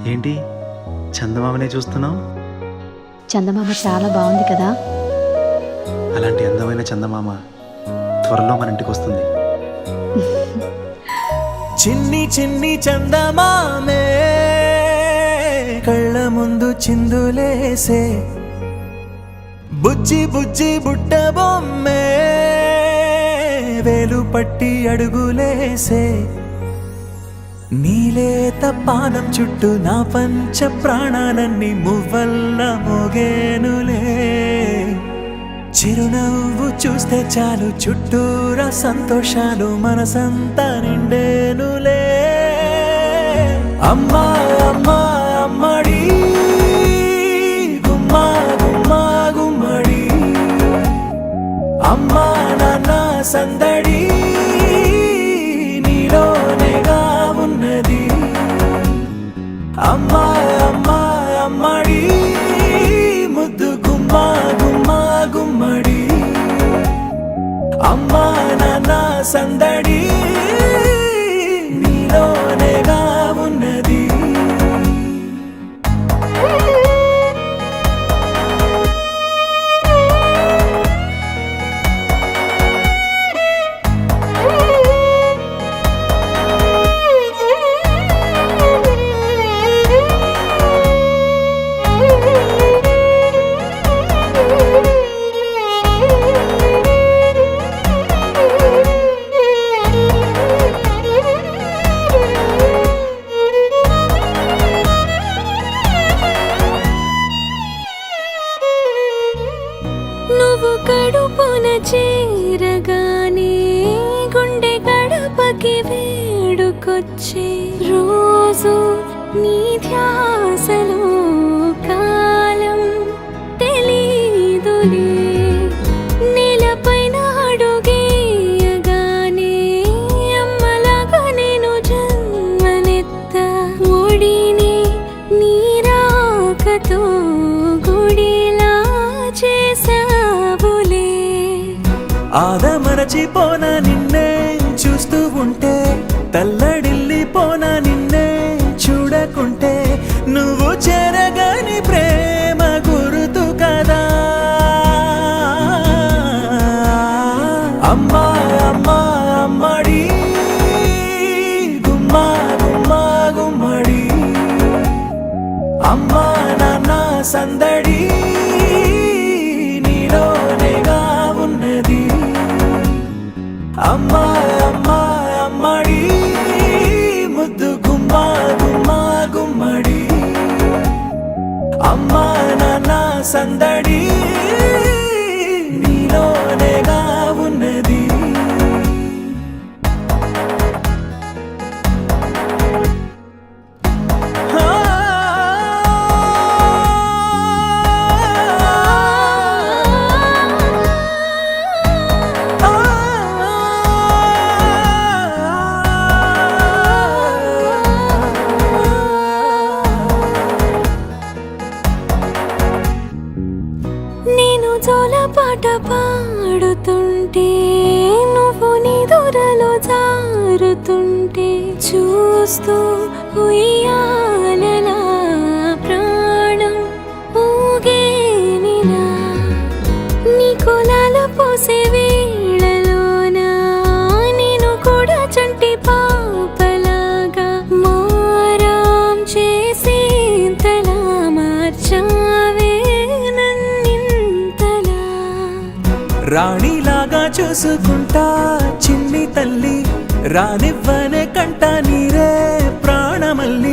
ఏంటి చందమామనే చూస్తున్నావు? చందమామ చాలా బాగుంది కదా. అలాంటి అందమైన చందమామ త్వరలో మన ఇంటికి వస్తుంది. చిన్ని చిన్ని చందమామే కళ్ళ ముందు చిందులేసే, బుజ్జి బుజ్జి బుట్ట బొమ్మే వేలు పట్టి అడుగులేసే, నీలేత పానం చుట్టూ నా పంచ ప్రాణాలన్నీ మువ్వల్ల మోగేనులే, చిరునవ్వు చూస్తే చాలు చుట్టూరా సంతోషాలు మనసంతా నిండేనులే. అమ్మా అమ్మా అమ్మడి గుమ్మా గుమ్మా గుమ్మడి, అమ్మా నాన్న సందడి నీలోనేగా ఉన్నది. అమ్మా అమ్మా అమ్మడి ముద్దు గుమ్మా గుమ్మా గుమ్మడి, అమ్మా నాన్న సందడి నీలోనేగా ఉన్నది. నువ్వు కడుపున చేరగానే గుండె గడపకి వేడుకొచ్చే, రోజు నీ ధ్యాసలో కాలం తెలీదులే, నేలపైన అడుగేయగానే అమ్మలాగా నేను జన్మనెత్త, ఒడిని నీ రాకతో గుడిలా చేసావులే. ఆదమరచిపోన నిన్నే చూస్తూ ఉంటే, తల్లడిల్లిపోన నిన్నే చూడకుంటే, నువ్వు చెరగని ప్రేమ గురుతు కదా. అమ్మా అమ్మా అమ్మడి గుమ్మా గుమ్మా గుమ్మడి, అమ్మా నాన్న సందడి నీలోనేగా ఉన్నది. అమ్మా అమ్మా అమ్మడి ముద్దు గుమ్మా గుమ్మా గుమ్మడి, అమ్మా నాన్న సందడి నీలోనేగా ఉన్నది. నేను జోలపాట పాడుతుంటే, నువ్వు నీ దూరలో జారుతుంటే, చూస్తూ ఉయ్యాలలా ప్రాణం ఊగేనిలా, నీ కులాల పోసే వేళలోనా నేను కూడా చంటి పాపలాగా మారాం చేసి తలా మార్చావే. రాణిలాగా చూసుకుంటా చిన్ని తల్లి, రానివ్వనే కంట నీరే ప్రాణమల్లి,